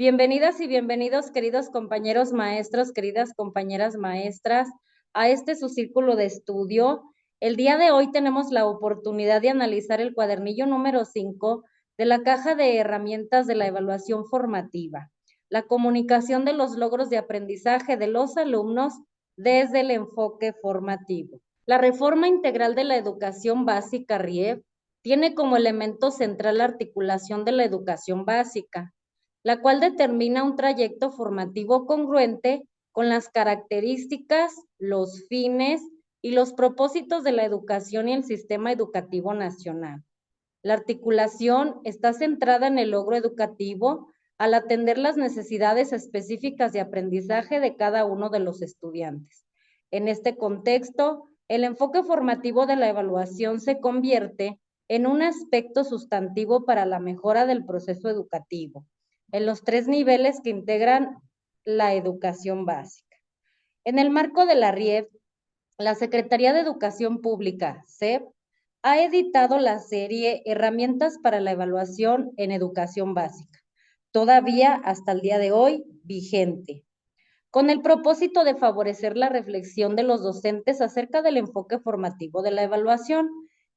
Bienvenidas y bienvenidos, queridos compañeros maestros, queridas compañeras maestras, a este su círculo de estudio. El día de hoy tenemos la oportunidad de analizar el cuadernillo número 5 de la caja de herramientas de la evaluación formativa, la comunicación de los logros de aprendizaje de los alumnos desde el enfoque formativo. La reforma integral de la educación básica, RIEB, tiene como elemento central la articulación de la educación básica, la cual determina un trayecto formativo congruente con las características, los fines y los propósitos de la educación y el sistema educativo nacional. La articulación está centrada en el logro educativo al atender las necesidades específicas de aprendizaje de cada uno de los estudiantes. En este contexto, el enfoque formativo de la evaluación se convierte en un aspecto sustantivo para la mejora del proceso educativo, en los tres niveles que integran la educación básica. En el marco de la RIEV, la Secretaría de Educación Pública, SEP, ha editado la serie Herramientas para la Evaluación en Educación Básica, todavía hasta el día de hoy vigente, con el propósito de favorecer la reflexión de los docentes acerca del enfoque formativo de la evaluación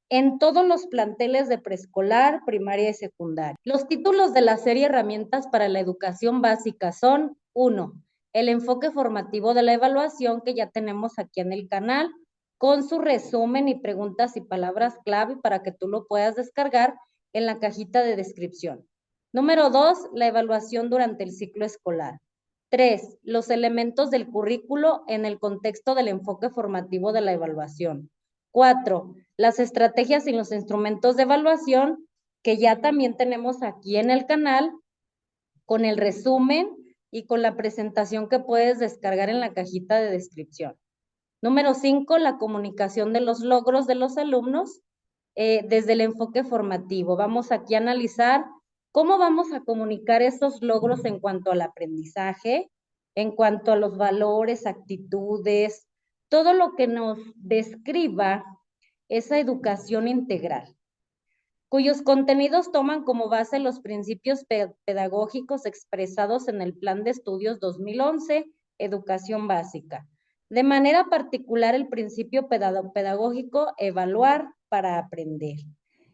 en todos los planteles de preescolar, primaria y secundaria. Los títulos de la serie Herramientas para la Educación Básica son: 1. El enfoque formativo de la evaluación, que ya tenemos aquí en el canal, con su resumen y preguntas y palabras clave para que tú lo puedas descargar en la cajita de descripción. Número 2, la evaluación durante el ciclo escolar. 3. Los elementos del currículo en el contexto del enfoque formativo de la evaluación. 4. Las estrategias y los instrumentos de evaluación, que ya también tenemos aquí en el canal, con el resumen y con la presentación que puedes descargar en la cajita de descripción. Número 5, la comunicación de los logros de los alumnos desde el enfoque formativo. Vamos aquí a analizar cómo vamos a comunicar esos logros en cuanto al aprendizaje, en cuanto a los valores, actitudes, todo lo que nos describa esa educación integral, cuyos contenidos toman como base los principios pedagógicos expresados en el Plan de Estudios 2011, Educación Básica. De manera particular, el principio pedagógico evaluar para aprender,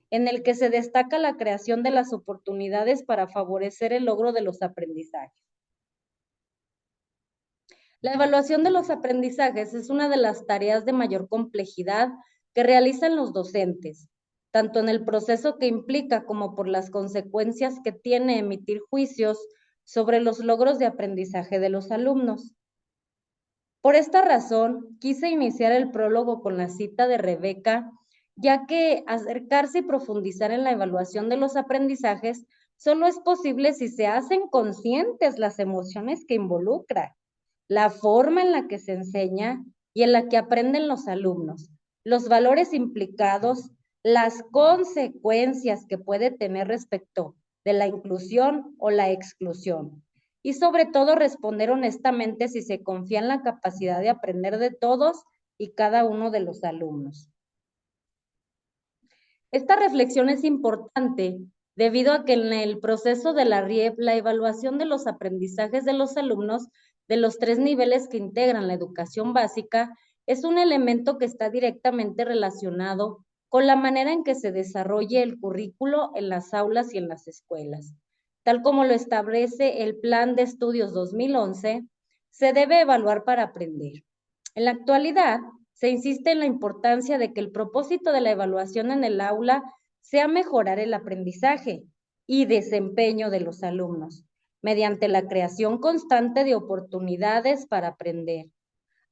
en el que se destaca la creación de las oportunidades para favorecer el logro de los aprendizajes. La evaluación de los aprendizajes es una de las tareas de mayor complejidad que realizan los docentes, tanto en el proceso que implica como por las consecuencias que tiene emitir juicios sobre los logros de aprendizaje de los alumnos. Por esta razón, quise iniciar el prólogo con la cita de Rebeca, ya que acercarse y profundizar en la evaluación de los aprendizajes solo es posible si se hacen conscientes las emociones que involucra, la forma en la que se enseña y en la que aprenden los alumnos, los valores implicados, las consecuencias que puede tener respecto de la inclusión o la exclusión. Y sobre todo responder honestamente si se confía en la capacidad de aprender de todos y cada uno de los alumnos. Esta reflexión es importante debido a que en el proceso de la RIEP, la evaluación de los aprendizajes de los alumnos de los tres niveles que integran la educación básica es un elemento que está directamente relacionado con la manera en que se desarrolle el currículo en las aulas y en las escuelas. Tal como lo establece el Plan de Estudios 2011, se debe evaluar para aprender. En la actualidad, se insiste en la importancia de que el propósito de la evaluación en el aula sea mejorar el aprendizaje y desempeño de los alumnos, mediante la creación constante de oportunidades para aprender,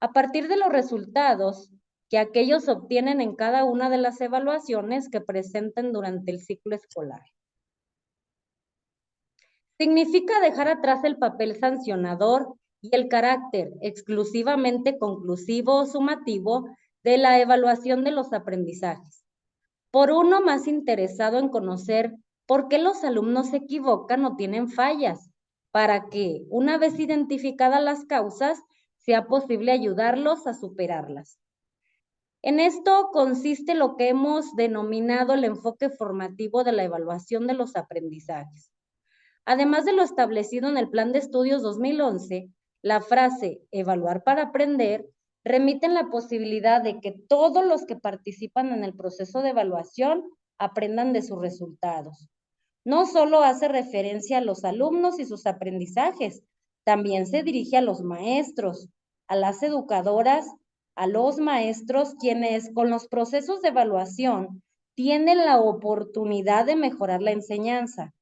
a partir de los resultados que aquellos obtienen en cada una de las evaluaciones que presenten durante el ciclo escolar. Significa dejar atrás el papel sancionador y el carácter exclusivamente conclusivo o sumativo de la evaluación de los aprendizajes, por uno más interesado en conocer por qué los alumnos se equivocan o tienen fallas, para que, una vez identificadas las causas, sea posible ayudarlos a superarlas. En esto consiste lo que hemos denominado el enfoque formativo de la evaluación de los aprendizajes. Además de lo establecido en el Plan de Estudios 2011, la frase evaluar para aprender remite en la posibilidad de que todos los que participan en el proceso de evaluación aprendan de sus resultados. No solo hace referencia a los alumnos y sus aprendizajes, también se dirige a los maestros, a las educadoras, a los maestros, quienes con los procesos de evaluación tienen la oportunidad de mejorar la enseñanza.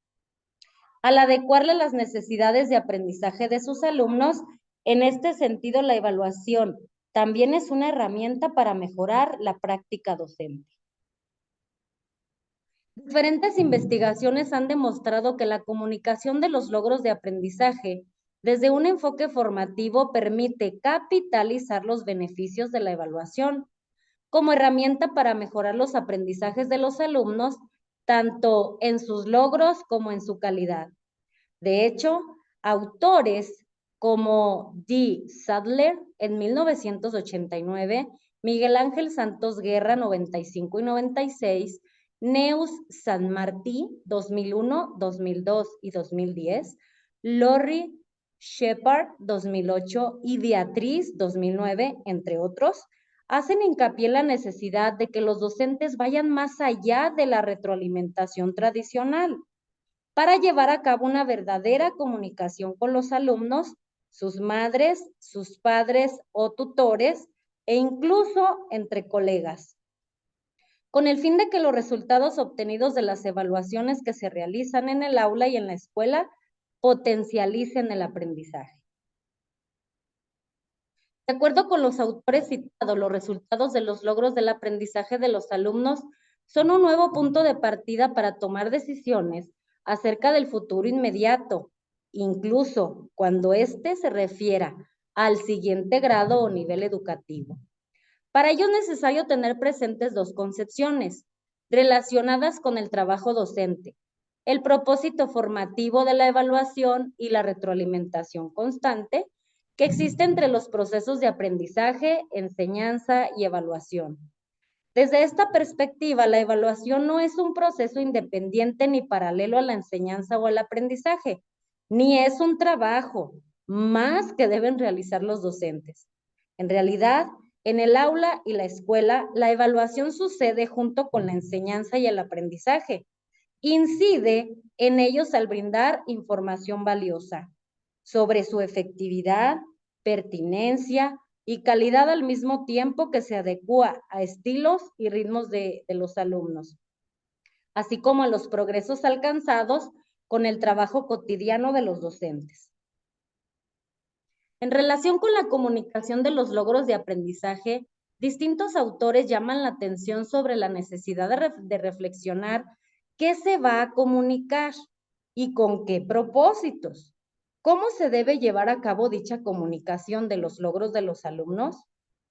Al adecuarle las necesidades de aprendizaje de sus alumnos, en este sentido la evaluación también es una herramienta para mejorar la práctica docente. Diferentes investigaciones han demostrado que la comunicación de los logros de aprendizaje desde un enfoque formativo permite capitalizar los beneficios de la evaluación como herramienta para mejorar los aprendizajes de los alumnos, tanto en sus logros como en su calidad. De hecho, autores como D. Sadler en 1989, Miguel Ángel Santos Guerra 95 y 96, Neus San Martí 2001, 2002 y 2010, Lori Shepard 2008 y Beatriz 2009, entre otros, hacen hincapié en la necesidad de que los docentes vayan más allá de la retroalimentación tradicional para llevar a cabo una verdadera comunicación con los alumnos, sus madres, sus padres o tutores e incluso entre colegas, con el fin de que los resultados obtenidos de las evaluaciones que se realizan en el aula y en la escuela potencialicen el aprendizaje. De acuerdo con los autores citados, los resultados de los logros del aprendizaje de los alumnos son un nuevo punto de partida para tomar decisiones acerca del futuro inmediato, incluso cuando éste se refiera al siguiente grado o nivel educativo. Para ello es necesario tener presentes dos concepciones relacionadas con el trabajo docente: el propósito formativo de la evaluación y la retroalimentación constante que existe entre los procesos de aprendizaje, enseñanza y evaluación. Desde esta perspectiva, la evaluación no es un proceso independiente ni paralelo a la enseñanza o al aprendizaje, ni es un trabajo más que deben realizar los docentes. En realidad, en el aula y la escuela, la evaluación sucede junto con la enseñanza y el aprendizaje. Incide en ellos al brindar información valiosa sobre su efectividad, pertinencia y calidad al mismo tiempo que se adecua a estilos y ritmos de los alumnos, así como a los progresos alcanzados con el trabajo cotidiano de los docentes. En relación con la comunicación de los logros de aprendizaje, distintos autores llaman la atención sobre la necesidad de reflexionar qué se va a comunicar y con qué propósitos. ¿Cómo se debe llevar a cabo dicha comunicación de los logros de los alumnos?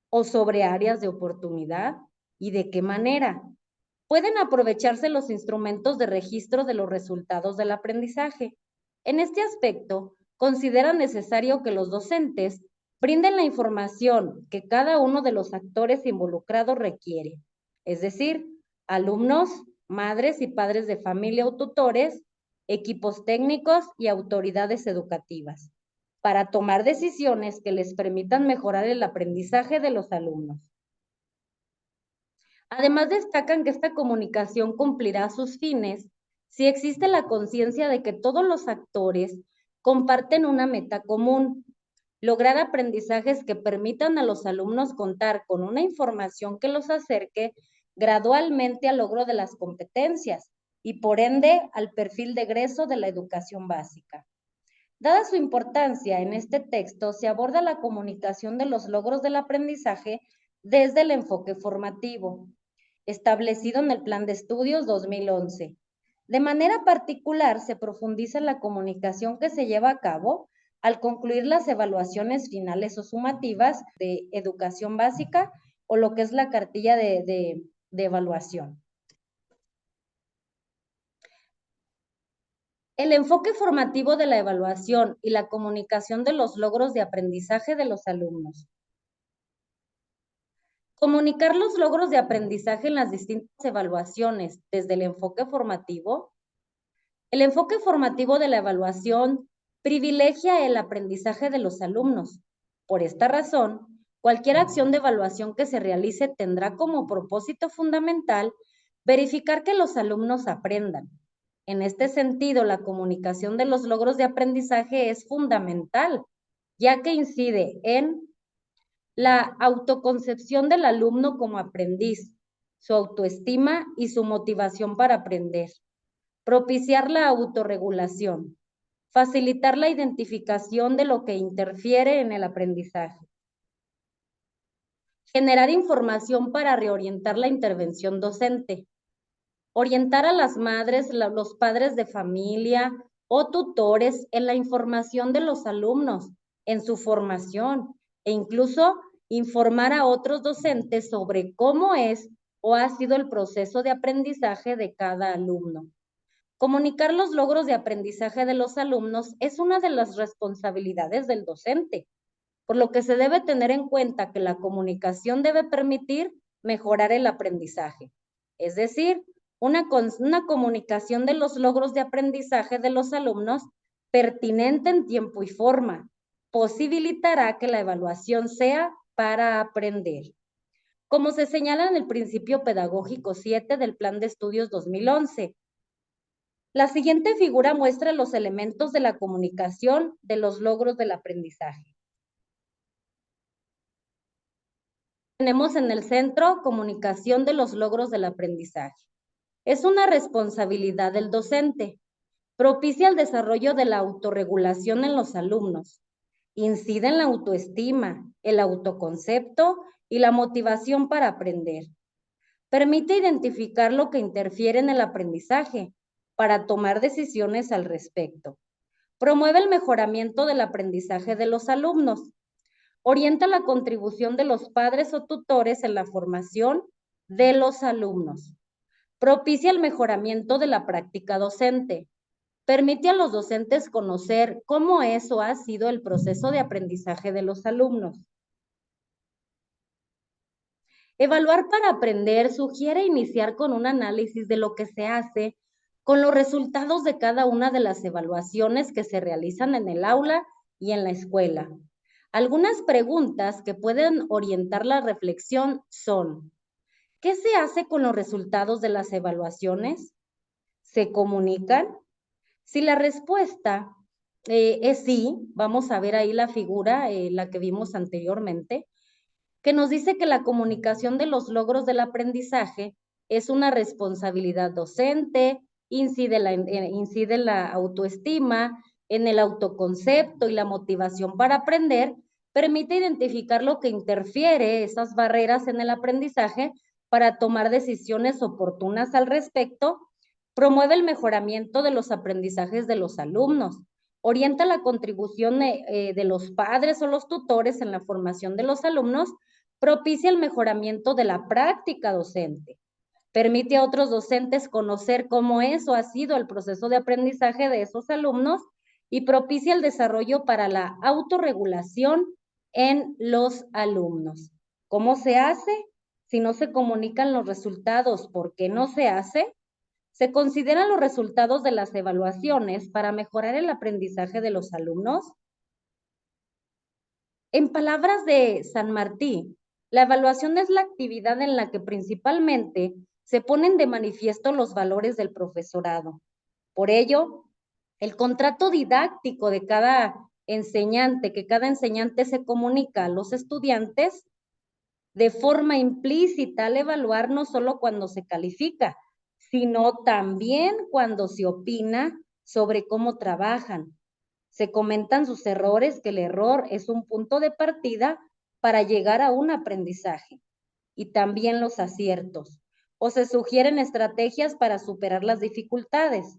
¿O sobre áreas de oportunidad? ¿Y de qué manera? Pueden aprovecharse los instrumentos de registro de los resultados del aprendizaje. En este aspecto, consideran necesario que los docentes brinden la información que cada uno de los actores involucrados requiere, es decir, alumnos, madres y padres de familia o tutores, equipos técnicos y autoridades educativas, para tomar decisiones que les permitan mejorar el aprendizaje de los alumnos. Además, destacan que esta comunicación cumplirá sus fines si existe la conciencia de que todos los actores comparten una meta común: lograr aprendizajes que permitan a los alumnos contar con una información que los acerque gradualmente al logro de las competencias y, por ende, al perfil de egreso de la educación básica. Dada su importancia, en este texto se aborda la comunicación de los logros del aprendizaje desde el enfoque formativo, establecido en el Plan de Estudios 2011. De manera particular, se profundiza en la comunicación que se lleva a cabo al concluir las evaluaciones finales o sumativas de educación básica o lo que es la cartilla de evaluación. El enfoque formativo de la evaluación y la comunicación de los logros de aprendizaje de los alumnos. Comunicar los logros de aprendizaje en las distintas evaluaciones desde el enfoque formativo El enfoque formativo de la evaluación privilegia el aprendizaje de los alumnos. Por esta razón, cualquier acción de evaluación que se realice tendrá como propósito fundamental verificar que los alumnos aprendan. En este sentido, la comunicación de los logros de aprendizaje es fundamental, ya que incide en la autoconcepción del alumno como aprendiz, su autoestima y su motivación para aprender. Propiciar la autorregulación. Facilitar la identificación de lo que interfiere en el aprendizaje. Generar información para reorientar la intervención docente. Orientar a las madres, los padres de familia o tutores en la información de los alumnos, en su formación, e incluso informar a otros docentes sobre cómo es o ha sido el proceso de aprendizaje de cada alumno. Comunicar los logros de aprendizaje de los alumnos es una de las responsabilidades del docente, por lo que se debe tener en cuenta que la comunicación debe permitir mejorar el aprendizaje. Es decir, una comunicación de los logros de aprendizaje de los alumnos pertinente en tiempo y forma posibilitará que la evaluación sea para aprender. Como se señala en el principio pedagógico 7 del Plan de Estudios 2011, la siguiente figura muestra los elementos de la comunicación de los logros del aprendizaje. Tenemos en el centro comunicación de los logros del aprendizaje. Es una responsabilidad del docente. Propicia el desarrollo de la autorregulación en los alumnos. Incide en la autoestima, el autoconcepto y la motivación para aprender. Permite identificar lo que interfiere en el aprendizaje para tomar decisiones al respecto. Promueve el mejoramiento del aprendizaje de los alumnos. Orienta la contribución de los padres o tutores en la formación de los alumnos. Propicia el mejoramiento de la práctica docente. Permite a los docentes conocer cómo es o ha sido el proceso de aprendizaje de los alumnos. Evaluar para aprender sugiere iniciar con un análisis de lo que se hace con los resultados de cada una de las evaluaciones que se realizan en el aula y en la escuela. Algunas preguntas que pueden orientar la reflexión son: ¿qué se hace con los resultados de las evaluaciones? ¿Se comunican? Si la respuesta es sí, vamos a ver ahí la figura, la que vimos anteriormente, que nos dice que la comunicación de los logros del aprendizaje es una responsabilidad docente, incide en la autoestima, en el autoconcepto y la motivación para aprender, permite identificar lo que interfiere, esas barreras en el aprendizaje, para tomar decisiones oportunas al respecto, promueve el mejoramiento de los aprendizajes de los alumnos, orienta la contribución de los padres o los tutores en la formación de los alumnos, propicia el mejoramiento de la práctica docente, permite a otros docentes conocer cómo es o ha sido el proceso de aprendizaje de esos alumnos y propicia el desarrollo para la autorregulación en los alumnos. ¿Cómo se hace? Si no se comunican los resultados, ¿por qué no se hace? Se consideran los resultados de las evaluaciones para mejorar el aprendizaje de los alumnos. En palabras de San Martín, la evaluación es la actividad en la que principalmente se ponen de manifiesto los valores del profesorado. Por ello, el contrato didáctico de cada enseñante, que cada enseñante se comunica a los estudiantes de forma implícita al evaluar, no solo cuando se califica, sino también cuando se opina sobre cómo trabajan. Se comentan sus errores, que el error es un punto de partida para llegar a un aprendizaje, y también los aciertos, o se sugieren estrategias para superar las dificultades.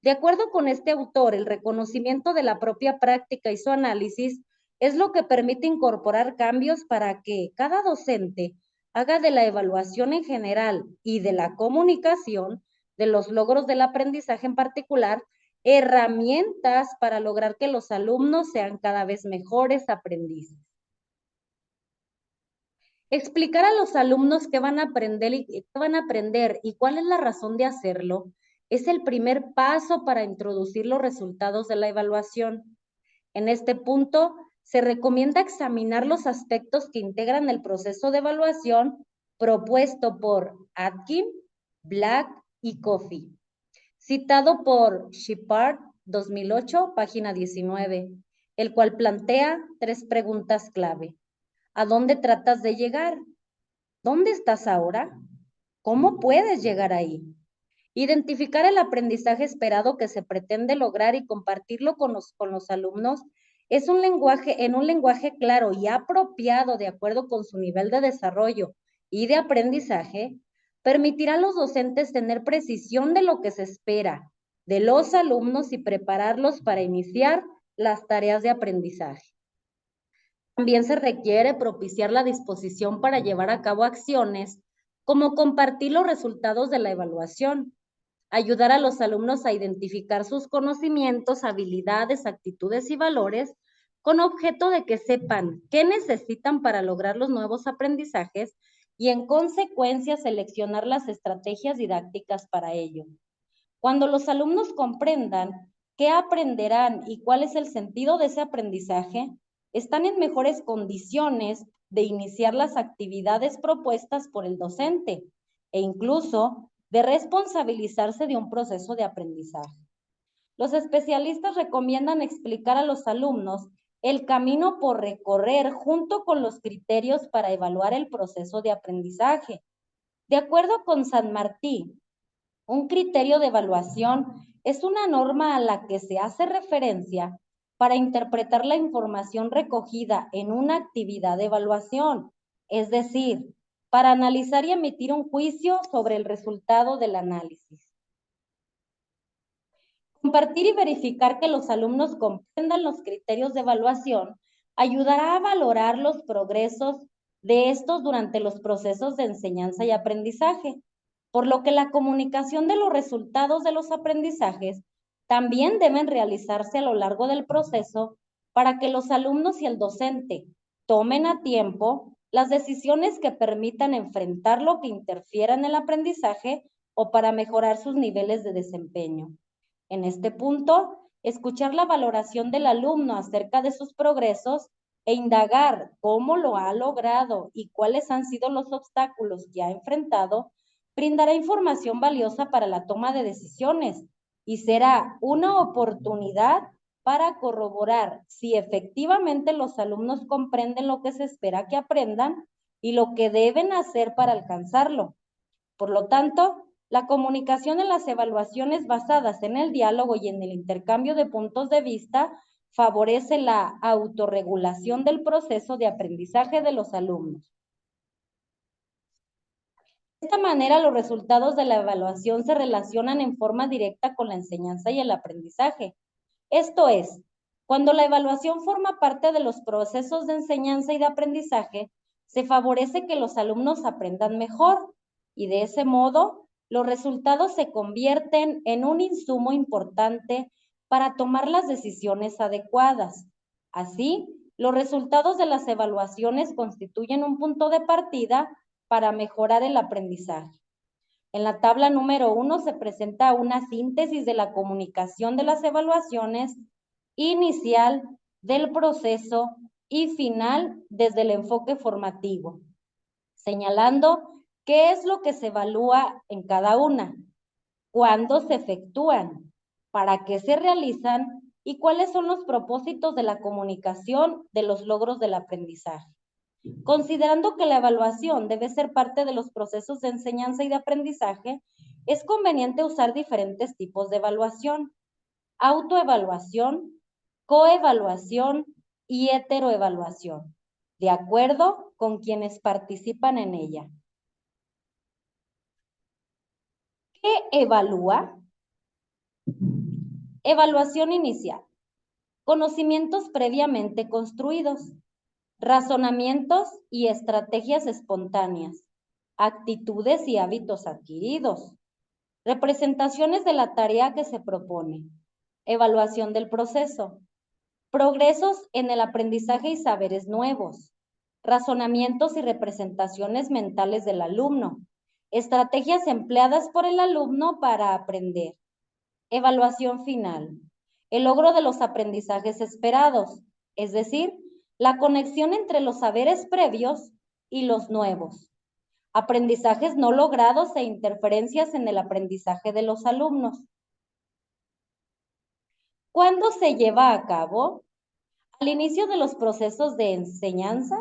De acuerdo con este autor, el reconocimiento de la propia práctica y su análisis es lo que permite incorporar cambios para que cada docente haga de la evaluación en general y de la comunicación de los logros del aprendizaje en particular herramientas para lograr que los alumnos sean cada vez mejores aprendices. Explicar a los alumnos qué van a aprender y cuál es la razón de hacerlo Es el primer paso para introducir los resultados de la evaluación. En este punto, se recomienda examinar los aspectos que integran el proceso de evaluación propuesto por Atkin, Black y Coffey, citado por Shepard, 2008, página 19, el cual plantea 3 preguntas clave. ¿A dónde tratas de llegar? ¿Dónde estás ahora? ¿Cómo puedes llegar ahí? Identificar el aprendizaje esperado que se pretende lograr y compartirlo con los alumnos es un lenguaje claro y apropiado de acuerdo con su nivel de desarrollo y de aprendizaje, permitirá a los docentes tener precisión de lo que se espera de los alumnos y prepararlos para iniciar las tareas de aprendizaje. También se requiere propiciar la disposición para llevar a cabo acciones como compartir los resultados de la evaluación, ayudar a los alumnos a identificar sus conocimientos, habilidades, actitudes y valores con objeto de que sepan qué necesitan para lograr los nuevos aprendizajes y en consecuencia seleccionar las estrategias didácticas para ello. Cuando los alumnos comprendan qué aprenderán y cuál es el sentido de ese aprendizaje, están en mejores condiciones de iniciar las actividades propuestas por el docente e incluso de responsabilizarse de un proceso de aprendizaje. Los especialistas recomiendan explicar a los alumnos el camino por recorrer junto con los criterios para evaluar el proceso de aprendizaje. De acuerdo con San Martín, un criterio de evaluación es una norma a la que se hace referencia para interpretar la información recogida en una actividad de evaluación, es decir, para analizar y emitir un juicio sobre el resultado del análisis. Compartir y verificar que los alumnos comprendan los criterios de evaluación ayudará a valorar los progresos de estos durante los procesos de enseñanza y aprendizaje, por lo que la comunicación de los resultados de los aprendizajes también deben realizarse a lo largo del proceso para que los alumnos y el docente tomen a tiempo las decisiones que permitan enfrentar lo que interfiera en el aprendizaje o para mejorar sus niveles de desempeño. En este punto, escuchar la valoración del alumno acerca de sus progresos e indagar cómo lo ha logrado y cuáles han sido los obstáculos que ha enfrentado, brindará información valiosa para la toma de decisiones y será una oportunidad para corroborar si efectivamente los alumnos comprenden lo que se espera que aprendan y lo que deben hacer para alcanzarlo. Por lo tanto, la comunicación en las evaluaciones basadas en el diálogo y en el intercambio de puntos de vista favorece la autorregulación del proceso de aprendizaje de los alumnos. De esta manera, los resultados de la evaluación se relacionan en forma directa con la enseñanza y el aprendizaje. Esto es, cuando la evaluación forma parte de los procesos de enseñanza y de aprendizaje, se favorece que los alumnos aprendan mejor y de ese modo los resultados se convierten en un insumo importante para tomar las decisiones adecuadas. Así, los resultados de las evaluaciones constituyen un punto de partida para mejorar el aprendizaje. En la tabla número 1 se presenta una síntesis de la comunicación de las evaluaciones inicial, del proceso y final desde el enfoque formativo, señalando qué es lo que se evalúa en cada una, cuándo se efectúan, para qué se realizan y cuáles son los propósitos de la comunicación de los logros del aprendizaje. Considerando que la evaluación debe ser parte de los procesos de enseñanza y de aprendizaje, es conveniente usar diferentes tipos de evaluación: autoevaluación, coevaluación y heteroevaluación, de acuerdo con quienes participan en ella. ¿Qué evalúa? Evaluación inicial. Conocimientos previamente construidos. Razonamientos y estrategias espontáneas. Actitudes y hábitos adquiridos. Representaciones de la tarea que se propone. Evaluación del proceso. Progresos en el aprendizaje y saberes nuevos. Razonamientos y representaciones mentales del alumno. Estrategias empleadas por el alumno para aprender. Evaluación final. El logro de los aprendizajes esperados, es decir, la conexión entre los saberes previos y los nuevos. Aprendizajes no logrados e interferencias en el aprendizaje de los alumnos. ¿Cuándo se lleva a cabo? Al inicio de los procesos de enseñanza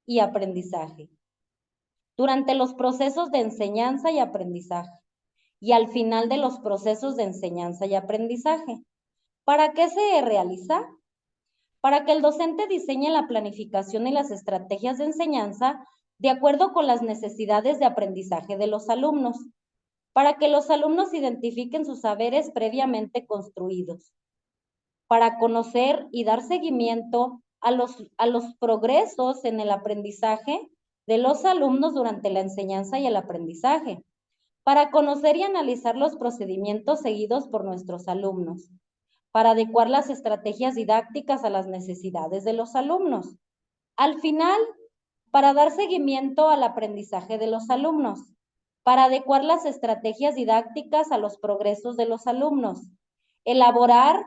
y aprendizaje, durante los procesos de enseñanza y aprendizaje, y al final de los procesos de enseñanza y aprendizaje. ¿Para qué se realiza? Para que el docente diseñe la planificación y las estrategias de enseñanza de acuerdo con las necesidades de aprendizaje de los alumnos, para que los alumnos identifiquen sus saberes previamente construidos, para conocer y dar seguimiento a los progresos en el aprendizaje de los alumnos durante la enseñanza y el aprendizaje, para conocer y analizar los procedimientos seguidos por nuestros alumnos, para adecuar las estrategias didácticas a las necesidades de los alumnos. Al final, para dar seguimiento al aprendizaje de los alumnos, para adecuar las estrategias didácticas a los progresos de los alumnos, elaborar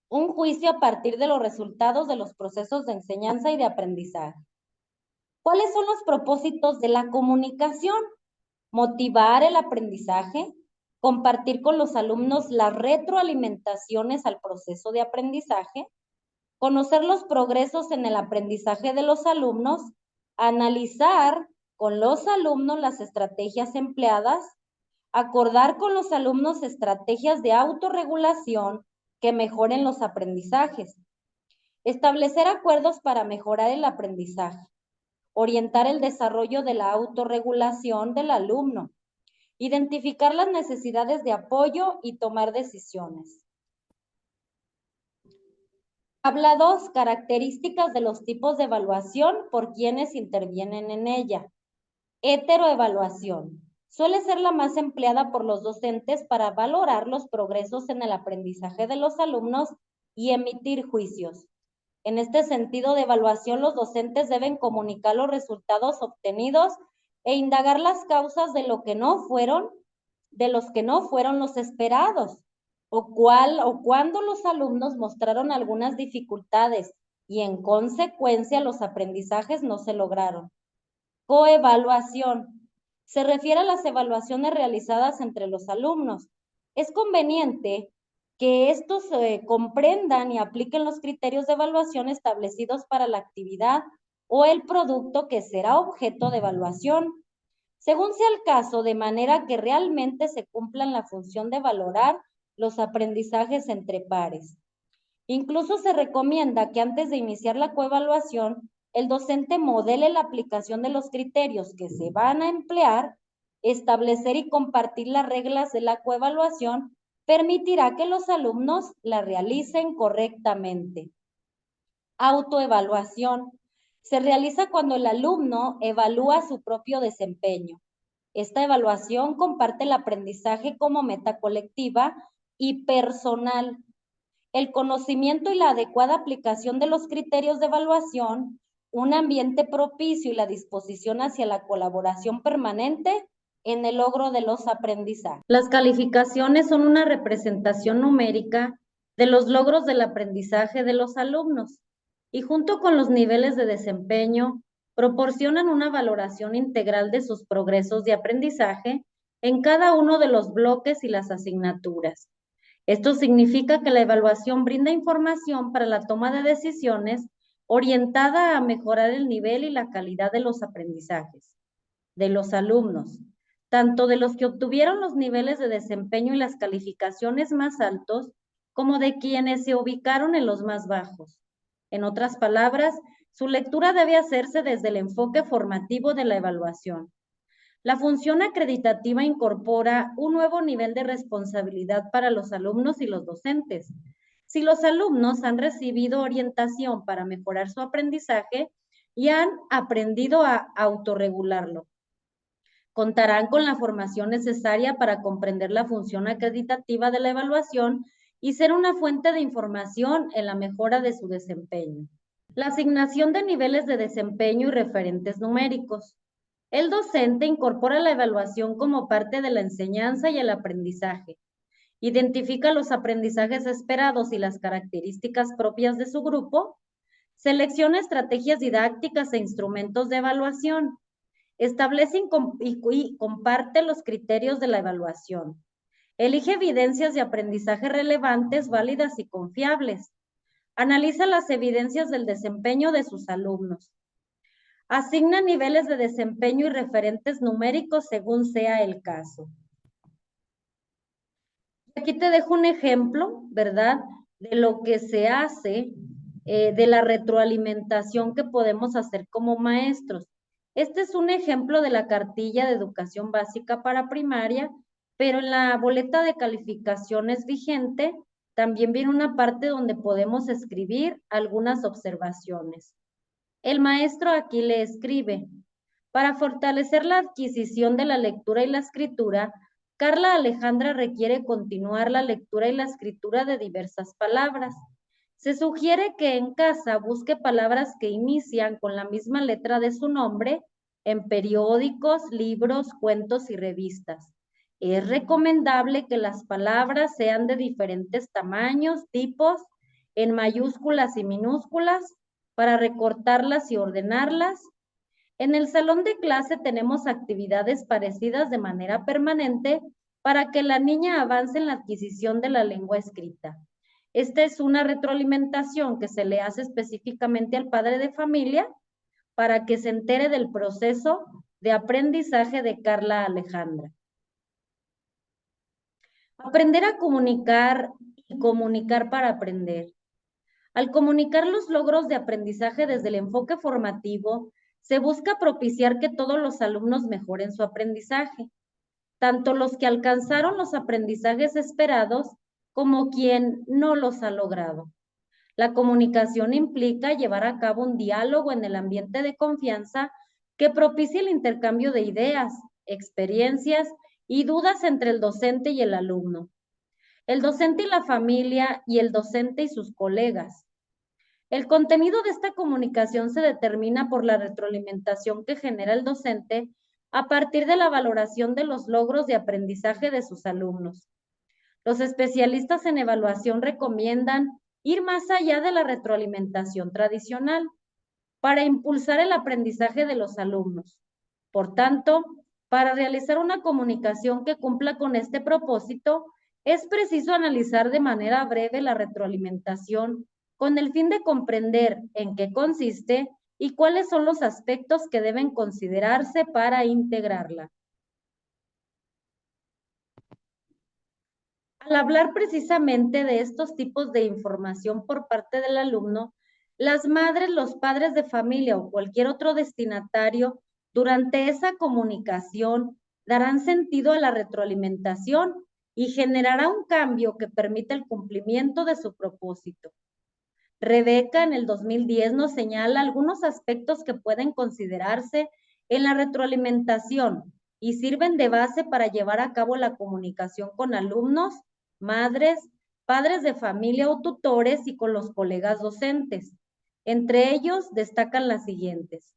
un juicio a partir de los resultados de los procesos de enseñanza y de aprendizaje. ¿Cuáles son los propósitos de la comunicación? Motivar el aprendizaje, compartir con los alumnos las retroalimentaciones al proceso de aprendizaje, conocer los progresos en el aprendizaje de los alumnos, analizar con los alumnos las estrategias empleadas, acordar con los alumnos estrategias de autorregulación que mejoren los aprendizajes, establecer acuerdos para mejorar el aprendizaje, orientar el desarrollo de la autorregulación del alumno, identificar las necesidades de apoyo y tomar decisiones. Habla 2, características de los tipos de evaluación por quienes intervienen en ella. Heteroevaluación. Suele ser la más empleada por los docentes para valorar los progresos en el aprendizaje de los alumnos y emitir juicios. En este sentido de evaluación, los docentes deben comunicar los resultados obtenidos e indagar las causas de los que no fueron los esperados, o cuando los alumnos mostraron algunas dificultades y en consecuencia los aprendizajes no se lograron. Coevaluación. Se refiere a las evaluaciones realizadas entre los alumnos. Es conveniente que estos comprendan y apliquen los criterios de evaluación establecidos para la actividad o el producto que será objeto de evaluación, según sea el caso, de manera que realmente se cumplan la función de valorar los aprendizajes entre pares. Incluso se recomienda que antes de iniciar la coevaluación, el docente modele la aplicación de los criterios que se van a emplear. Establecer y compartir las reglas de la coevaluación permitirá que los alumnos la realicen correctamente. Autoevaluación. Se realiza cuando el alumno evalúa su propio desempeño. Esta evaluación comparte el aprendizaje como meta colectiva y personal. El conocimiento y la adecuada aplicación de los criterios de evaluación, un ambiente propicio y la disposición hacia la colaboración permanente en el logro de los aprendizajes. Las calificaciones son una representación numérica de los logros del aprendizaje de los alumnos y junto con los niveles de desempeño proporcionan una valoración integral de sus progresos de aprendizaje en cada uno de los bloques y las asignaturas. Esto significa que la evaluación brinda información para la toma de decisiones orientada a mejorar el nivel y la calidad de los aprendizajes de los alumnos, tanto de los que obtuvieron los niveles de desempeño y las calificaciones más altos, como de quienes se ubicaron en los más bajos. En otras palabras, su lectura debe hacerse desde el enfoque formativo de la evaluación. La función acreditativa incorpora un nuevo nivel de responsabilidad para los alumnos y los docentes. Si los alumnos han recibido orientación para mejorar su aprendizaje y han aprendido a autorregularlo, contarán con la formación necesaria para comprender la función acreditativa de la evaluación y ser una fuente de información en la mejora de su desempeño. La asignación de niveles de desempeño y referentes numéricos. El docente incorpora la evaluación como parte de la enseñanza y el aprendizaje. Identifica los aprendizajes esperados y las características propias de su grupo. Selecciona estrategias didácticas e instrumentos de evaluación. Establece y comparte los criterios de la evaluación. Elige evidencias de aprendizaje relevantes, válidas y confiables. Analiza las evidencias del desempeño de sus alumnos. Asigna niveles de desempeño y referentes numéricos según sea el caso. Aquí te dejo un ejemplo, ¿verdad? De lo que se hace, de la retroalimentación que podemos hacer como maestros. Este es un ejemplo de la cartilla de educación básica para primaria, pero en la boleta de calificaciones vigente también viene una parte donde podemos escribir algunas observaciones. El maestro aquí le escribe: para fortalecer la adquisición de la lectura y la escritura, Carla Alejandra requiere continuar la lectura y la escritura de diversas palabras. Se sugiere que en casa busque palabras que inician con la misma letra de su nombre en periódicos, libros, cuentos y revistas. Es recomendable que las palabras sean de diferentes tamaños, tipos, en mayúsculas y minúsculas, para recortarlas y ordenarlas. En el salón de clase tenemos actividades parecidas de manera permanente para que la niña avance en la adquisición de la lengua escrita. Esta es una retroalimentación que se le hace específicamente al padre de familia para que se entere del proceso de aprendizaje de Carla Alejandra. Aprender a comunicar y comunicar para aprender. Al comunicar los logros de aprendizaje desde el enfoque formativo, se busca propiciar que todos los alumnos mejoren su aprendizaje, tanto los que alcanzaron los aprendizajes esperados como quien no los ha logrado. La comunicación implica llevar a cabo un diálogo en el ambiente de confianza que propicie el intercambio de ideas, experiencias y dudas entre el docente y el alumno, el docente y la familia y el docente y sus colegas. El contenido de esta comunicación se determina por la retroalimentación que genera el docente a partir de la valoración de los logros de aprendizaje de sus alumnos. Los especialistas en evaluación recomiendan ir más allá de la retroalimentación tradicional para impulsar el aprendizaje de los alumnos. Por tanto, para realizar una comunicación que cumpla con este propósito, es preciso analizar de manera breve la retroalimentación con el fin de comprender en qué consiste y cuáles son los aspectos que deben considerarse para integrarla. Al hablar precisamente de estos tipos de información por parte del alumno, las madres, los padres de familia o cualquier otro destinatario durante esa comunicación darán sentido a la retroalimentación y generará un cambio que permita el cumplimiento de su propósito. Rebeca en el 2010 nos señala algunos aspectos que pueden considerarse en la retroalimentación y sirven de base para llevar a cabo la comunicación con alumnos, madres, padres de familia o tutores y con los colegas docentes. Entre ellos destacan las siguientes.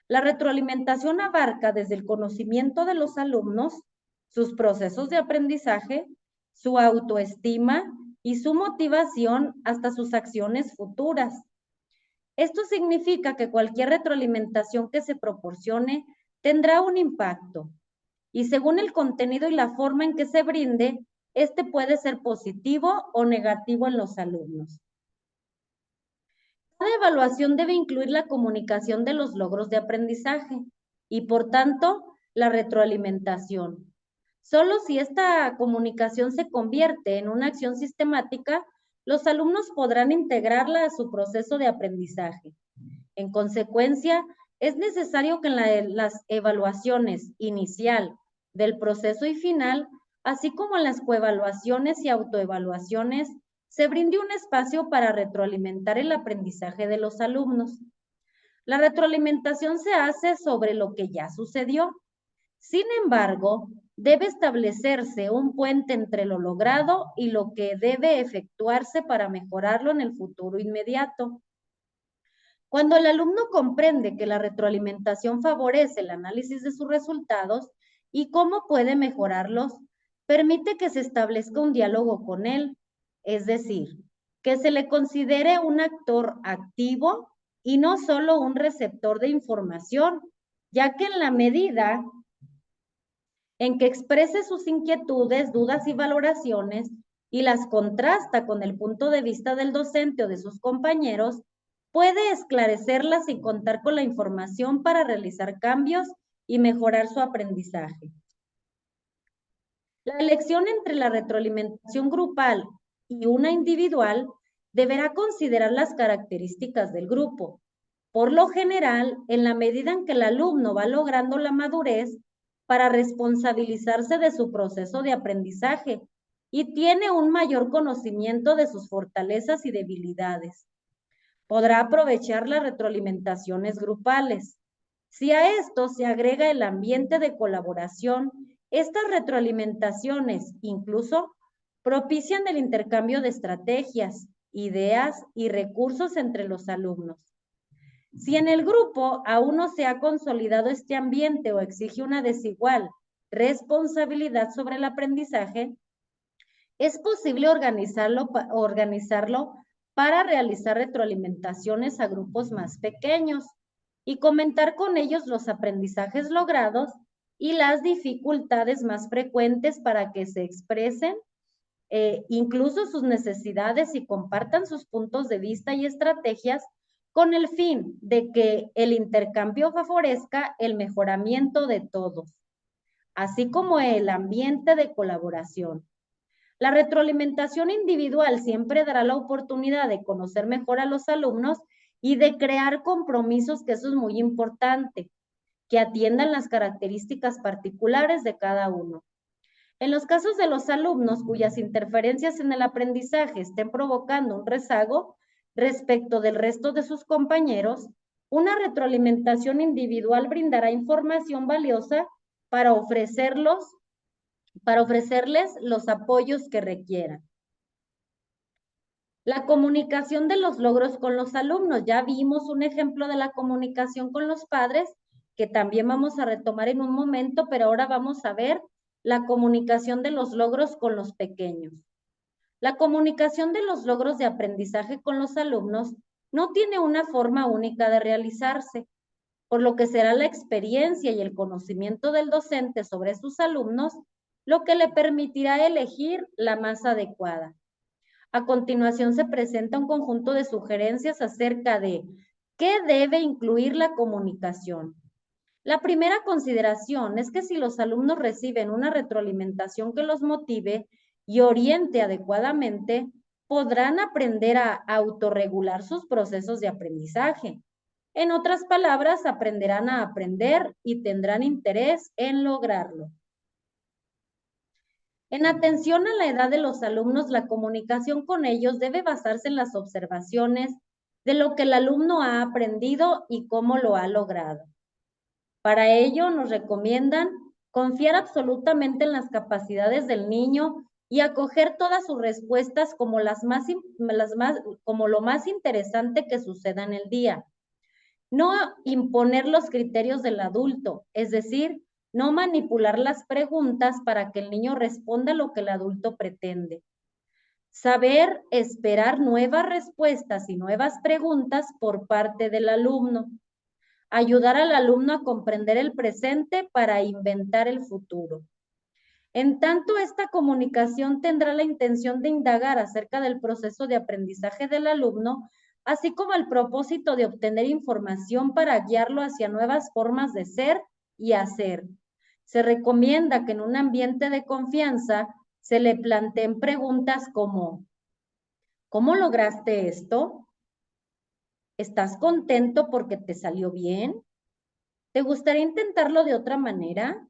La retroalimentación abarca desde el conocimiento de los alumnos, sus procesos de aprendizaje, su autoestima y su motivación hasta sus acciones futuras. Esto significa que cualquier retroalimentación que se proporcione tendrá un impacto y según el contenido y la forma en que se brinde, este puede ser positivo o negativo en los alumnos. Cada evaluación debe incluir la comunicación de los logros de aprendizaje y, por tanto, la retroalimentación. Solo si esta comunicación se convierte en una acción sistemática, los alumnos podrán integrarla a su proceso de aprendizaje. En consecuencia, es necesario que en las evaluaciones inicial, del proceso y final, así como en las coevaluaciones y autoevaluaciones, se brinde un espacio para retroalimentar el aprendizaje de los alumnos. La retroalimentación se hace sobre lo que ya sucedió. Sin embargo, debe establecerse un puente entre lo logrado y lo que debe efectuarse para mejorarlo en el futuro inmediato. Cuando el alumno comprende que la retroalimentación favorece el análisis de sus resultados y cómo puede mejorarlos, permite que se establezca un diálogo con él, es decir, que se le considere un actor activo y no solo un receptor de información, ya que en la medida en que exprese sus inquietudes, dudas y valoraciones y las contrasta con el punto de vista del docente o de sus compañeros, puede esclarecerlas y contar con la información para realizar cambios y mejorar su aprendizaje. La elección entre la retroalimentación grupal y una individual deberá considerar las características del grupo. Por lo general, en la medida en que el alumno va logrando la madurez para responsabilizarse de su proceso de aprendizaje y tiene un mayor conocimiento de sus fortalezas y debilidades, podrá aprovechar las retroalimentaciones grupales. Si a esto se agrega el ambiente de colaboración, estas retroalimentaciones incluso propician el intercambio de estrategias, ideas y recursos entre los alumnos. Si en el grupo aún no se ha consolidado este ambiente o exige una desigual responsabilidad sobre el aprendizaje, es posible organizarlo para realizar retroalimentaciones a grupos más pequeños y comentar con ellos los aprendizajes logrados y las dificultades más frecuentes para que se expresen incluso sus necesidades y compartan sus puntos de vista y estrategias con el fin de que el intercambio favorezca el mejoramiento de todos, así como el ambiente de colaboración. La retroalimentación individual siempre dará la oportunidad de conocer mejor a los alumnos y de crear compromisos, que eso es muy importante, que atiendan las características particulares de cada uno. En los casos de los alumnos cuyas interferencias en el aprendizaje estén provocando un rezago respecto del resto de sus compañeros, una retroalimentación individual brindará información valiosa para ofrecerles los apoyos que requieran. La comunicación de los logros con los alumnos. Ya vimos un ejemplo de la comunicación con los padres, que también vamos a retomar en un momento, pero ahora vamos a ver la comunicación de los logros con los pequeños. La comunicación de los logros de aprendizaje con los alumnos no tiene una forma única de realizarse, por lo que será la experiencia y el conocimiento del docente sobre sus alumnos lo que le permitirá elegir la más adecuada. A continuación se presenta un conjunto de sugerencias acerca de qué debe incluir la comunicación. La primera consideración es que si los alumnos reciben una retroalimentación que los motive y oriente adecuadamente, podrán aprender a autorregular sus procesos de aprendizaje. En otras palabras, aprenderán a aprender y tendrán interés en lograrlo. En atención a la edad de los alumnos, la comunicación con ellos debe basarse en las observaciones de lo que el alumno ha aprendido y cómo lo ha logrado. Para ello, nos recomiendan confiar absolutamente en las capacidades del niño y acoger todas sus respuestas como como lo más interesante que suceda en el día. No imponer los criterios del adulto, es decir, no manipular las preguntas para que el niño responda lo que el adulto pretende. Saber esperar nuevas respuestas y nuevas preguntas por parte del alumno. Ayudar al alumno a comprender el presente para inventar el futuro. En tanto, esta comunicación tendrá la intención de indagar acerca del proceso de aprendizaje del alumno, así como el propósito de obtener información para guiarlo hacia nuevas formas de ser y hacer. Se recomienda que en un ambiente de confianza se le planteen preguntas como: ¿cómo lograste esto? ¿Estás contento porque te salió bien? ¿Te gustaría intentarlo de otra manera?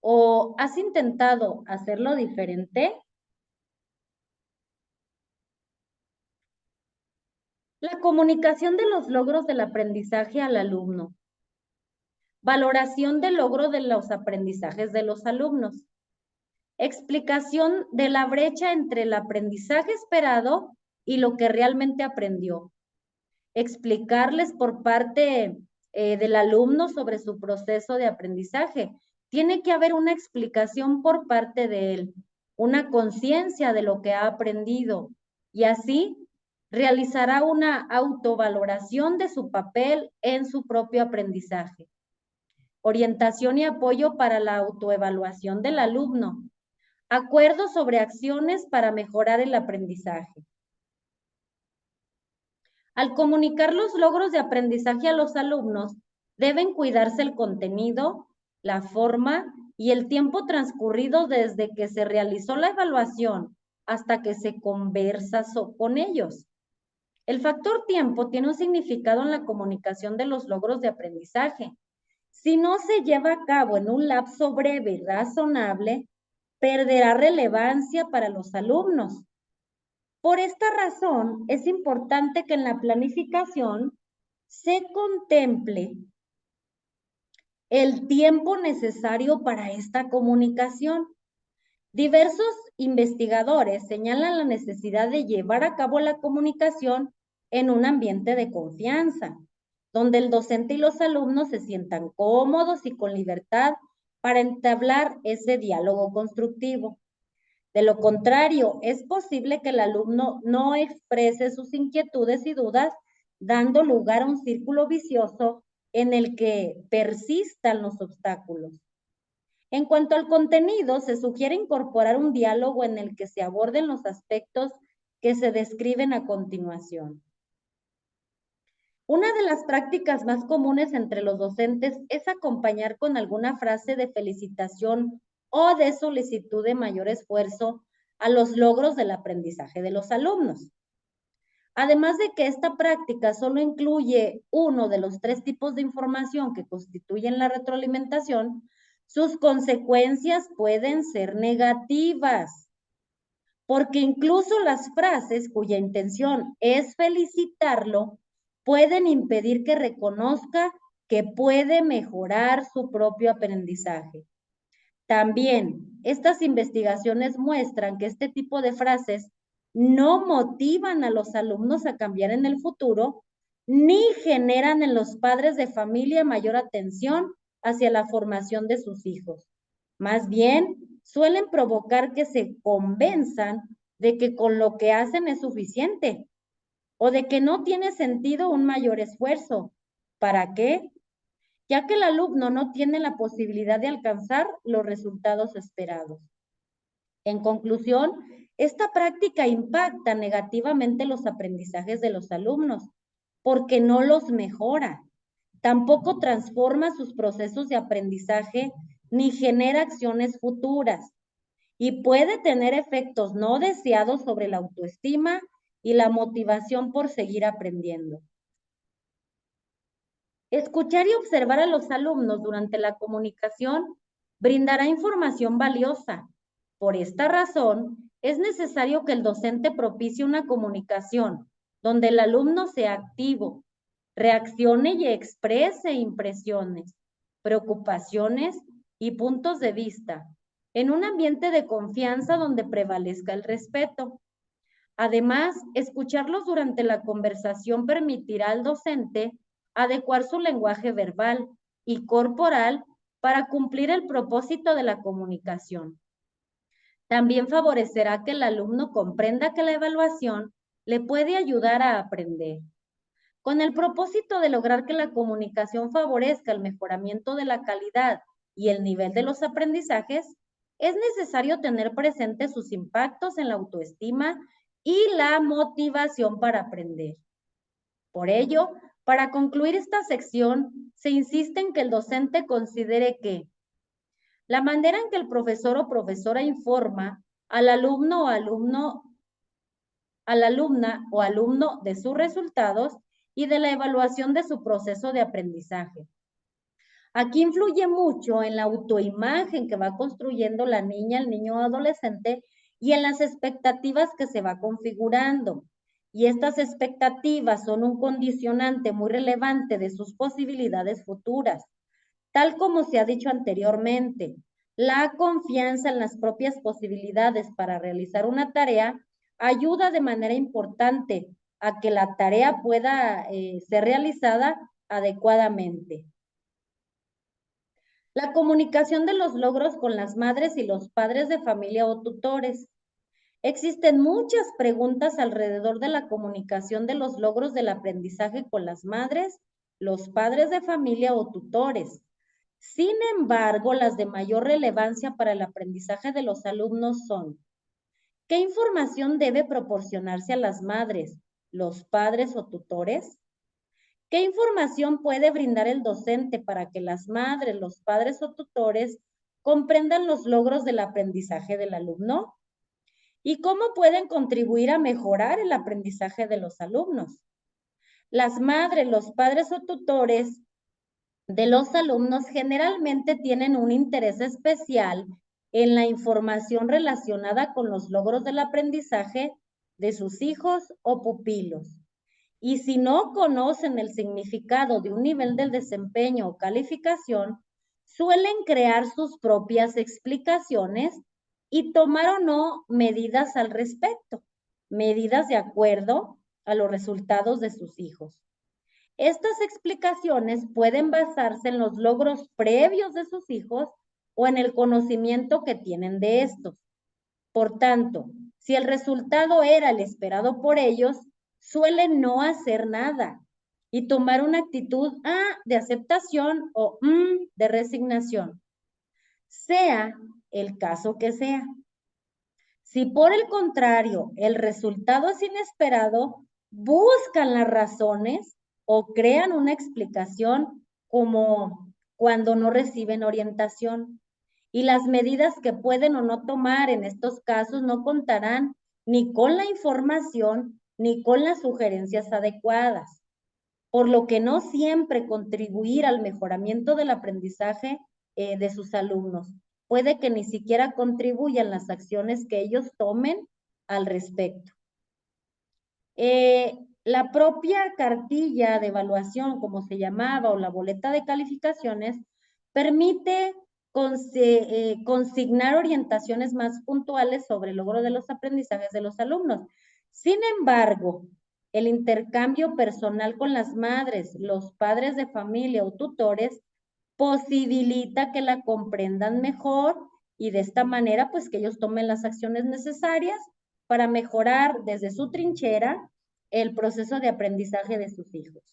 ¿O has intentado hacerlo diferente? La comunicación de los logros del aprendizaje al alumno. Valoración del logro de los aprendizajes de los alumnos. Explicación de la brecha entre el aprendizaje esperado y lo que realmente aprendió. explicarles por parte del alumno sobre su proceso de aprendizaje. Tiene que haber una explicación por parte de él, una conciencia de lo que ha aprendido y así realizará una autovaloración de su papel en su propio aprendizaje. Orientación y apoyo para la autoevaluación del alumno. Acuerdos sobre acciones para mejorar el aprendizaje. Al comunicar los logros de aprendizaje a los alumnos, deben cuidarse el contenido, la forma y el tiempo transcurrido desde que se realizó la evaluación hasta que se conversa con ellos. El factor tiempo tiene un significado en la comunicación de los logros de aprendizaje. Si no se lleva a cabo en un lapso breve y razonable, perderá relevancia para los alumnos. Por esta razón, es importante que en la planificación se contemple el tiempo necesario para esta comunicación. Diversos investigadores señalan la necesidad de llevar a cabo la comunicación en un ambiente de confianza, donde el docente y los alumnos se sientan cómodos y con libertad para entablar ese diálogo constructivo. De lo contrario, es posible que el alumno no exprese sus inquietudes y dudas, dando lugar a un círculo vicioso en el que persistan los obstáculos. En cuanto al contenido, se sugiere incorporar un diálogo en el que se aborden los aspectos que se describen a continuación. Una de las prácticas más comunes entre los docentes es acompañar con alguna frase de felicitación o de solicitud de mayor esfuerzo a los logros del aprendizaje de los alumnos. Además de que esta práctica solo incluye uno de los 3 tipos de información que constituyen la retroalimentación, sus consecuencias pueden ser negativas, porque incluso las frases cuya intención es felicitarlo pueden impedir que reconozca que puede mejorar su propio aprendizaje. También, estas investigaciones muestran que este tipo de frases no motivan a los alumnos a cambiar en el futuro, ni generan en los padres de familia mayor atención hacia la formación de sus hijos. Más bien, suelen provocar que se convenzan de que con lo que hacen es suficiente o de que no tiene sentido un mayor esfuerzo. ¿Para qué? Ya que el alumno no tiene la posibilidad de alcanzar los resultados esperados. En conclusión, esta práctica impacta negativamente los aprendizajes de los alumnos porque no los mejora, tampoco transforma sus procesos de aprendizaje ni genera acciones futuras y puede tener efectos no deseados sobre la autoestima y la motivación por seguir aprendiendo. Escuchar y observar a los alumnos durante la comunicación brindará información valiosa. Por esta razón, es necesario que el docente propicie una comunicación donde el alumno sea activo, reaccione y exprese impresiones, preocupaciones y puntos de vista, en un ambiente de confianza donde prevalezca el respeto. Además, escucharlos durante la conversación permitirá al docente adecuar su lenguaje verbal y corporal para cumplir el propósito de la comunicación. También favorecerá que el alumno comprenda que la evaluación le puede ayudar a aprender. Con el propósito de lograr que la comunicación favorezca el mejoramiento de la calidad y el nivel de los aprendizajes, es necesario tener presentes sus impactos en la autoestima y la motivación para aprender. Por ello, para concluir esta sección, se insiste en que el docente considere que la manera en que el profesor o profesora informa al alumno o a la alumna o alumno de sus resultados y de la evaluación de su proceso de aprendizaje. Aquí influye mucho en la autoimagen que va construyendo la niña, el niño o adolescente y en las expectativas que se va configurando. Y estas expectativas son un condicionante muy relevante de sus posibilidades futuras. Tal como se ha dicho anteriormente, la confianza en las propias posibilidades para realizar una tarea ayuda de manera importante a que la tarea pueda ser realizada adecuadamente. La comunicación de los logros con las madres y los padres de familia o tutores. Existen muchas preguntas alrededor de la comunicación de los logros del aprendizaje con las madres, los padres de familia o tutores. Sin embargo, las de mayor relevancia para el aprendizaje de los alumnos son: ¿qué información debe proporcionarse a las madres, los padres o tutores? ¿Qué información puede brindar el docente para que las madres, los padres o tutores comprendan los logros del aprendizaje del alumno? ¿Y cómo pueden contribuir a mejorar el aprendizaje de los alumnos? Las madres, los padres o tutores de los alumnos generalmente tienen un interés especial en la información relacionada con los logros del aprendizaje de sus hijos o pupilos. Y si no conocen el significado de un nivel de desempeño o calificación, suelen crear sus propias explicaciones y tomar o no medidas al respecto, medidas de acuerdo a los resultados de sus hijos. Estas explicaciones pueden basarse en los logros previos de sus hijos o en el conocimiento que tienen de estos. Por tanto, si el resultado era el esperado por ellos, suelen no hacer nada y tomar una actitud de aceptación o de resignación, sea el caso que sea. Si por el contrario el resultado es inesperado, buscan las razones o crean una explicación, como cuando no reciben orientación. Y las medidas que pueden o no tomar en estos casos no contarán ni con la información ni con las sugerencias adecuadas, por lo que no siempre contribuir al mejoramiento del aprendizaje de sus alumnos. Puede que ni siquiera contribuyan las acciones que ellos tomen al respecto. La propia cartilla de evaluación, como se llamaba, o la boleta de calificaciones, permite consignar orientaciones más puntuales sobre el logro de los aprendizajes de los alumnos. Sin embargo, el intercambio personal con las madres, los padres de familia o tutores posibilita que la comprendan mejor y de esta manera, pues que ellos tomen las acciones necesarias para mejorar desde su trinchera el proceso de aprendizaje de sus hijos.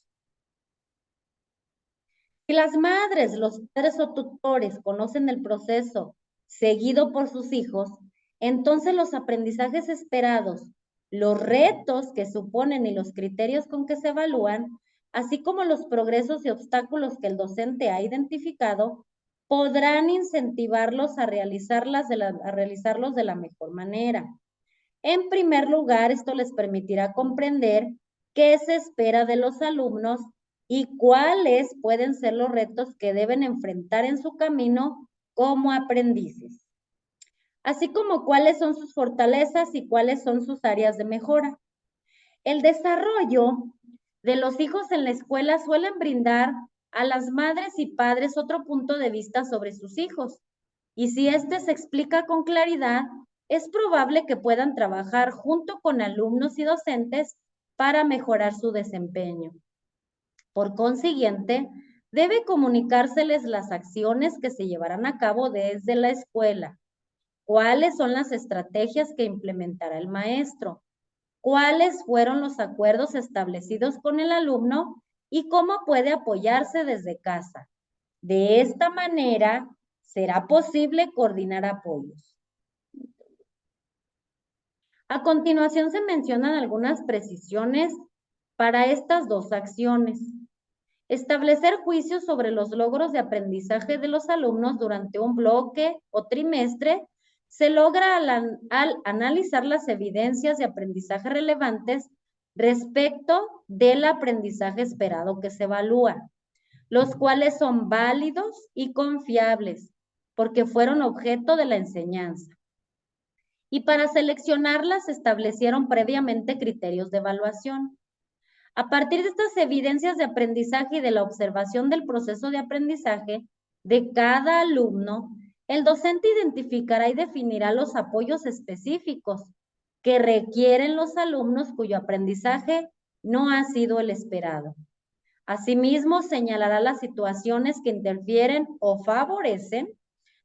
Si las madres, los padres o tutores conocen el proceso seguido por sus hijos, entonces los aprendizajes esperados, los retos que suponen y los criterios con que se evalúan, así como los progresos y obstáculos que el docente ha identificado, podrán incentivarlos a realizarlos de la mejor manera. En primer lugar, esto les permitirá comprender qué se espera de los alumnos y cuáles pueden ser los retos que deben enfrentar en su camino como aprendices, así como cuáles son sus fortalezas y cuáles son sus áreas de mejora. El desarrollo de los hijos en la escuela suelen brindar a las madres y padres otro punto de vista sobre sus hijos, y si este se explica con claridad, es probable que puedan trabajar junto con alumnos y docentes para mejorar su desempeño. Por consiguiente, debe comunicárseles las acciones que se llevarán a cabo desde la escuela, cuáles son las estrategias que implementará el maestro, cuáles fueron los acuerdos establecidos con el alumno y cómo puede apoyarse desde casa. De esta manera, será posible coordinar apoyos. A continuación se mencionan algunas precisiones para estas dos acciones. Establecer juicios sobre los logros de aprendizaje de los alumnos durante un bloque o trimestre se logra al analizar las evidencias de aprendizaje relevantes respecto del aprendizaje esperado que se evalúa, los cuales son válidos y confiables porque fueron objeto de la enseñanza. Y para seleccionarlas se establecieron previamente criterios de evaluación. A partir de estas evidencias de aprendizaje y de la observación del proceso de aprendizaje de cada alumno, el docente identificará y definirá los apoyos específicos que requieren los alumnos cuyo aprendizaje no ha sido el esperado. Asimismo, señalará las situaciones que interfieren o favorecen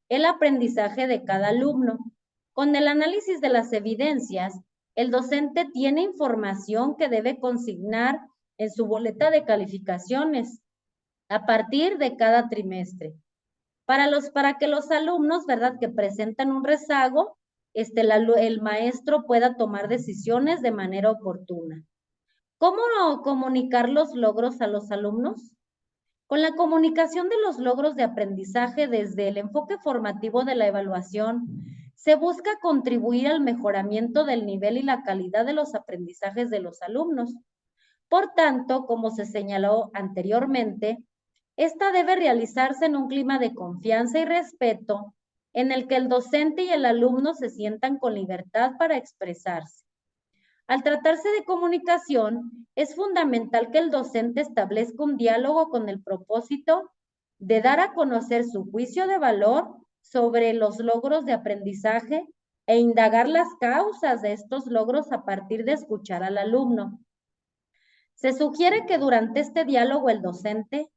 el aprendizaje de cada alumno. Con el análisis de las evidencias, el docente tiene información que debe consignar en su boleta de calificaciones a partir de cada trimestre. Para que los alumnos, ¿verdad?, que presentan un rezago, el maestro pueda tomar decisiones de manera oportuna. ¿Cómo comunicar los logros a los alumnos? Con la comunicación de los logros de aprendizaje desde el enfoque formativo de la evaluación, se busca contribuir al mejoramiento del nivel y la calidad de los aprendizajes de los alumnos. Por tanto, como se señaló anteriormente, esta debe realizarse en un clima de confianza y respeto en el que el docente y el alumno se sientan con libertad para expresarse. Al tratarse de comunicación, es fundamental que el docente establezca un diálogo con el propósito de dar a conocer su juicio de valor sobre los logros de aprendizaje e indagar las causas de estos logros a partir de escuchar al alumno. Se sugiere que durante este diálogo el docente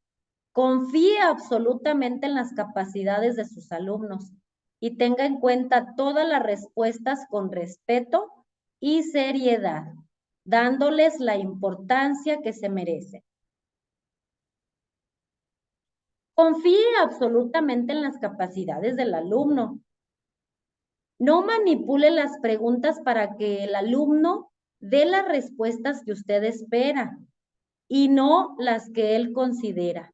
confíe absolutamente en las capacidades de sus alumnos y tenga en cuenta todas las respuestas con respeto y seriedad, dándoles la importancia que se merecen. Confíe absolutamente en las capacidades del alumno. No manipule las preguntas para que el alumno dé las respuestas que usted espera y no las que él considera.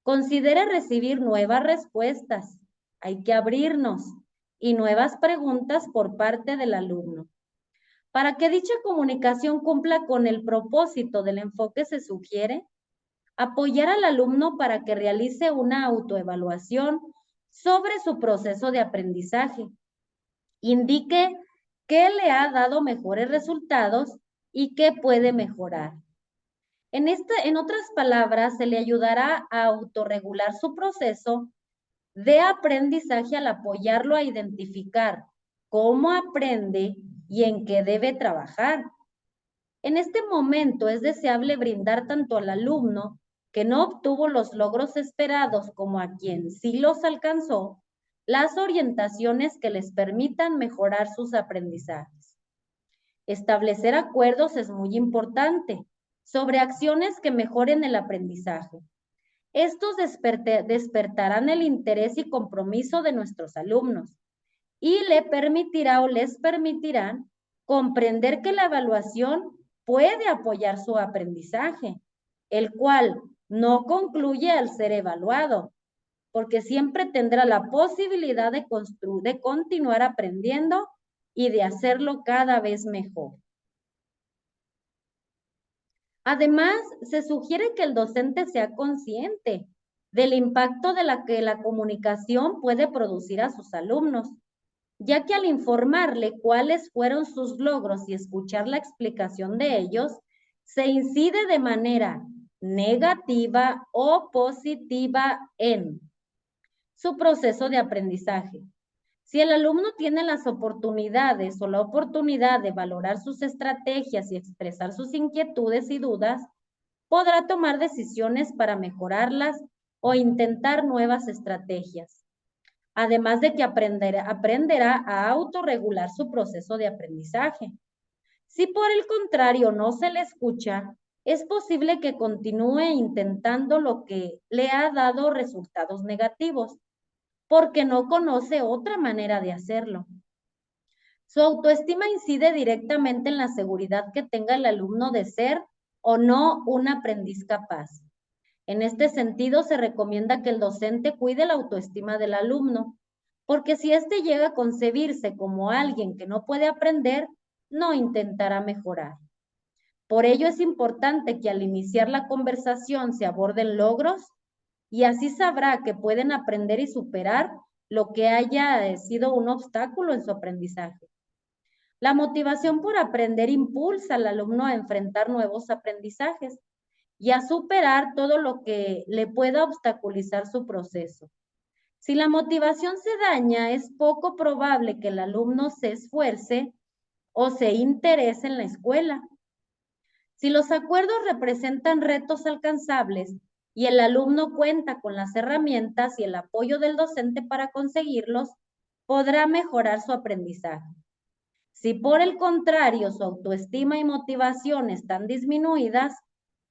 Considere recibir nuevas respuestas. Hay que abrirnos y nuevas preguntas por parte del alumno. Para que dicha comunicación cumpla con el propósito del enfoque, se sugiere apoyar al alumno para que realice una autoevaluación sobre su proceso de aprendizaje. Indique qué le ha dado mejores resultados y qué puede mejorar. En otras palabras, se le ayudará a autorregular su proceso de aprendizaje al apoyarlo a identificar cómo aprende y en qué debe trabajar. En este momento es deseable brindar tanto al alumno que no obtuvo los logros esperados como a quien sí los alcanzó, las orientaciones que les permitan mejorar sus aprendizajes. Establecer acuerdos es muy importante sobre acciones que mejoren el aprendizaje. Estos despertarán el interés y compromiso de nuestros alumnos y les permitirán comprender que la evaluación puede apoyar su aprendizaje, el cual no concluye al ser evaluado, porque siempre tendrá la posibilidad de continuar aprendiendo y de hacerlo cada vez mejor. Además, se sugiere que el docente sea consciente del impacto de la que la comunicación puede producir a sus alumnos, ya que al informarle cuáles fueron sus logros y escuchar la explicación de ellos, se incide de manera negativa o positiva en su proceso de aprendizaje. Si el alumno tiene las oportunidades o la oportunidad de valorar sus estrategias y expresar sus inquietudes y dudas, podrá tomar decisiones para mejorarlas o intentar nuevas estrategias. Además de que aprenderá a autorregular su proceso de aprendizaje. Si por el contrario no se le escucha, es posible que continúe intentando lo que le ha dado resultados negativos, porque no conoce otra manera de hacerlo. Su autoestima incide directamente en la seguridad que tenga el alumno de ser o no un aprendiz capaz. En este sentido, se recomienda que el docente cuide la autoestima del alumno, porque si éste llega a concebirse como alguien que no puede aprender, no intentará mejorar. Por ello es importante que al iniciar la conversación se aborden logros y así sabrá que pueden aprender y superar lo que haya sido un obstáculo en su aprendizaje. La motivación por aprender impulsa al alumno a enfrentar nuevos aprendizajes y a superar todo lo que le pueda obstaculizar su proceso. Si la motivación se daña, es poco probable que el alumno se esfuerce o se interese en la escuela. Si los acuerdos representan retos alcanzables y el alumno cuenta con las herramientas y el apoyo del docente para conseguirlos, podrá mejorar su aprendizaje. Si por el contrario su autoestima y motivación están disminuidas,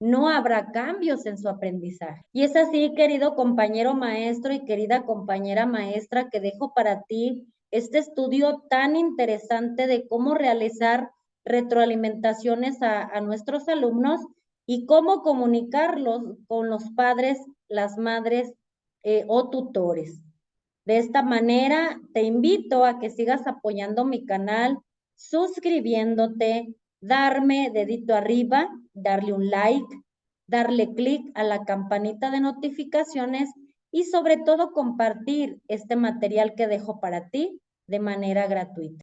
no habrá cambios en su aprendizaje. Y es así, querido compañero maestro y querida compañera maestra, que dejo para ti este estudio tan interesante de cómo realizar retroalimentaciones a nuestros alumnos y cómo comunicarlos con los padres, las madres o tutores. De esta manera, te invito a que sigas apoyando mi canal, suscribiéndote, darme dedito arriba, darle un like, darle clic a la campanita de notificaciones y sobre todo compartir este material que dejo para ti de manera gratuita.